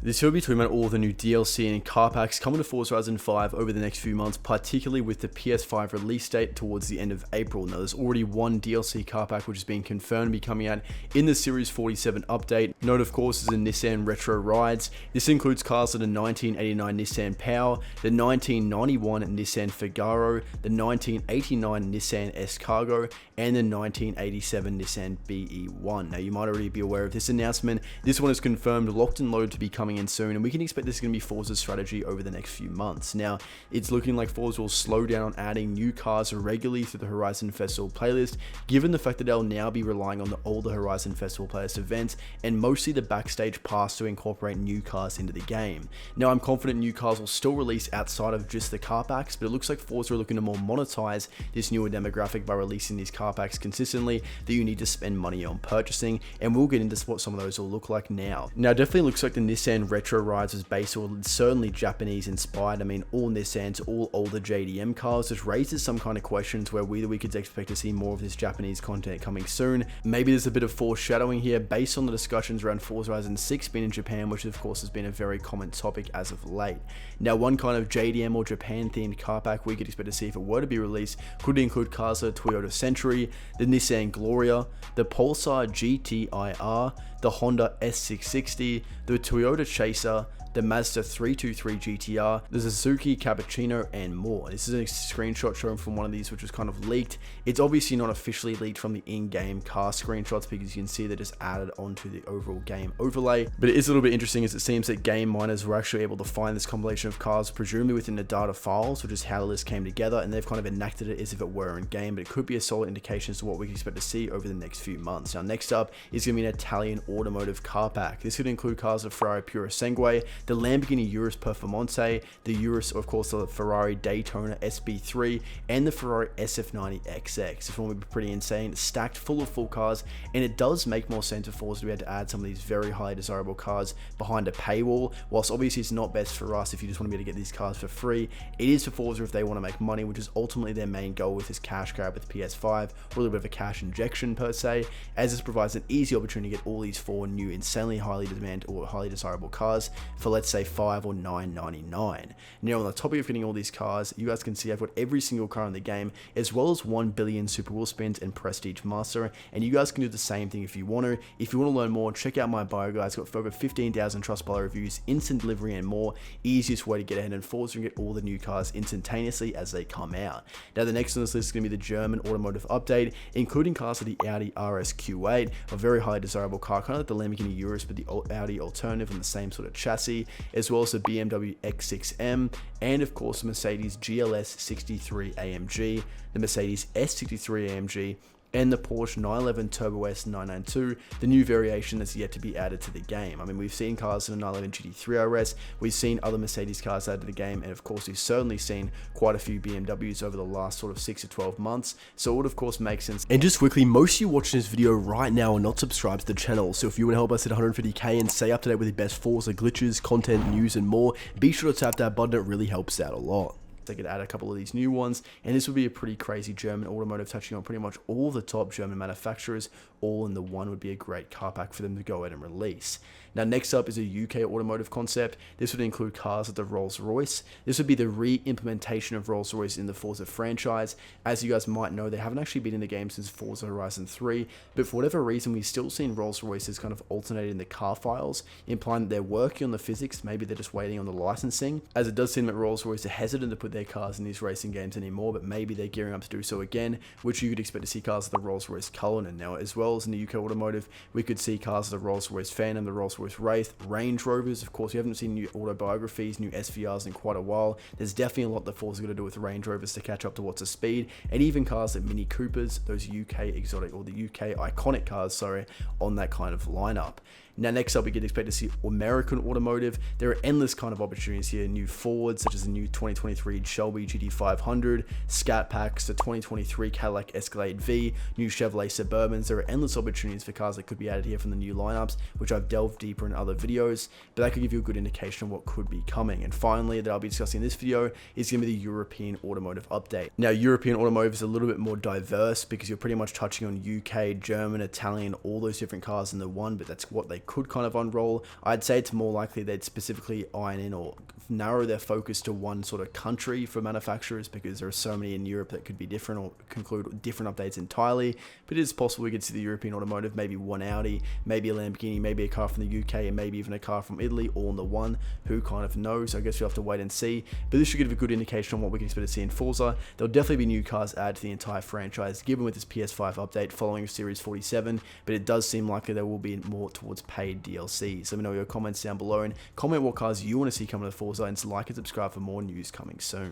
This will be talking about all the new DLC and car packs coming to Forza Horizon 5 over the next few months, particularly with the PS5 release date towards the end of April. Now, there's already one DLC car pack which has been confirmed to be coming out in the Series 47 update. Note, of course, is the Nissan Retro Rides. This includes cars like the 1989 Nissan Power, the 1991 Nissan Figaro, the 1989 Nissan S-Cargo, and the 1987 Nissan BE1. Now, you might already be aware of this announcement. This one is confirmed, locked and loaded to be coming in soon, and we can expect this is going to be Forza's strategy over the next few months. Now, it's looking like Forza will slow down on adding new cars regularly through the Horizon Festival playlist, given the fact that they'll now be relying on the older Horizon Festival playlist events and mostly the backstage pass to incorporate new cars into the game. Now, I'm confident new cars will still release outside of just the car packs, but it looks like Forza are looking to more monetize this newer demographic by releasing these car packs consistently that you need to spend money on purchasing, and we'll get into what some of those will look like now. Now, it definitely looks like the Nissan Retro Rides was based, or certainly Japanese inspired. I mean, all Nissans, all older JDM cars, just raises some kind of questions where we could expect to see more of this Japanese content coming soon. Maybe there's a bit of foreshadowing here based on the discussions around Forza Horizon 6 being in Japan, which of course has been a very common topic as of late. Now, one kind of JDM or Japan themed car pack we could expect to see if it were to be released could include cars like Toyota Century, the Nissan Gloria, the Pulsar GTIR, the Honda S660, the Toyota Chaser, the Mazda 323 GTR, the Suzuki Cappuccino, and more. This is a screenshot shown from one of these which was kind of leaked. It's obviously not officially leaked from the in-game car screenshots because you can see they're just added onto the overall game overlay, but it is a little bit interesting as it seems that game miners were actually able to find this compilation of cars presumably within the data files, which is how the list came together, and they've kind of enacted it as if it were in game, but it could be a solid indication as to what we can expect to see over the next few months. Now, next up is going to be an Italian automotive car pack. This could include cars of Ferrari Purosangue, the Lamborghini Urus Performante, the Urus, of course, the Ferrari Daytona SB3, and the Ferrari SF90 XX. This one would be pretty insane, stacked full of full cars, and it does make more sense for Forza to be able to add some of these very highly desirable cars behind a paywall. Whilst obviously it's not best for us if you just want to be able to get these cars for free, it is for Forza if they want to make money, which is ultimately their main goal with this cash grab with PS5, or a little bit of a cash injection per se, as this provides an easy opportunity to get all these four new insanely highly demanded or highly desirable cars for, let's say, $5 or $9.99. Now, on the topic of getting all these cars, you guys can see I've got every single car in the game, as well as 1 billion Super Wheel Spins and Prestige Master, and you guys can do the same thing if you want to. If you want to learn more, check out my bio, guys. Got over 15,000 Trustpilot reviews, instant delivery, and more. Easiest way to get ahead in Forza and get all the new cars instantaneously as they come out. Now, the next on this list is going to be the German automotive update, including cars like the Audi RS Q8, a very highly desirable car, kind of like the Lamborghini Urus, but the Audi alternative on the same sort of chassis, as well as the BMW X6M, and of course the Mercedes GLS 63 AMG, the Mercedes S63 AMG, and the Porsche 911 Turbo S 992, the new variation that's yet to be added to the game. I mean, we've seen cars in the 911 GT3 RS, we've seen other Mercedes cars added to the game, and of course we've certainly seen quite a few BMWs over the last sort of 6 to 12 months, so it would of course make sense. And just quickly, most of you watching this video right now are not subscribed to the channel, so if you want to help us hit 150k and stay up to date with the best Forza glitches, content, news, and more, be sure to tap that button. It really helps out a lot. They could add a couple of these new ones, and this would be a pretty crazy German automotive, touching on pretty much all of the top German manufacturers, all in the one. Would be a great car pack for them to go ahead and release. Now, next up is a UK automotive concept. This would include cars like the Rolls-Royce. This would be the re-implementation of Rolls-Royce in the Forza franchise. As you guys might know, they haven't actually been in the game since Forza Horizon 3, but for whatever reason, we've still seen Rolls-Royces kind of alternated in the car files, implying that they're working on the physics. Maybe they're just waiting on the licensing, as it does seem that Rolls-Royce are hesitant to put their cars in these racing games anymore, but maybe they're gearing up to do so again, which you could expect to see cars like the Rolls-Royce Cullinan. Now, as well as in the UK automotive, we could see cars like the Rolls-Royce Phantom, the Rolls-Royce Wraith, Range Rovers. Of course, we haven't seen new autobiographies, new SVRs in quite a while. There's definitely a lot that Forza got to do with Range Rovers to catch up to what's the speed, and even cars like Mini Coopers, those UK exotic, or the UK iconic cars, sorry, on that kind of lineup. Now, next up, we can expect to see American automotive. There are endless kind of opportunities here. New Fords, such as the new 2023 Shelby GT500, Scat Packs, the 2023 Cadillac Escalade V, new Chevrolet Suburbans. There are endless opportunities for cars that could be added here from the new lineups, which I've delved deeper in other videos, but that could give you a good indication of what could be coming. And finally, that I'll be discussing in this video is going to be the European automotive update. Now, European automotive is a little bit more diverse because you're pretty much touching on UK, German, Italian, all those different cars in the one, but that's what they could kind of unroll. I'd say it's more likely they'd specifically iron in or narrow their focus to one sort of country for manufacturers, because there are so many in Europe that could be different or conclude different updates entirely. But it is possible we could see the European automotive, maybe one Audi, maybe a Lamborghini, maybe a car from the UK, and maybe even a car from Italy, all in the one. Who kind of knows? I guess we'll have to wait and see. But this should give a good indication on what we can expect to see in Forza. There'll definitely be new cars added to the entire franchise, given with this PS5 update following Series 47, but it does seem likely there will be more towards paid DLC. So let me know your comments down below, and comment what cars you want to see coming to Forza, and like and subscribe for more news coming soon.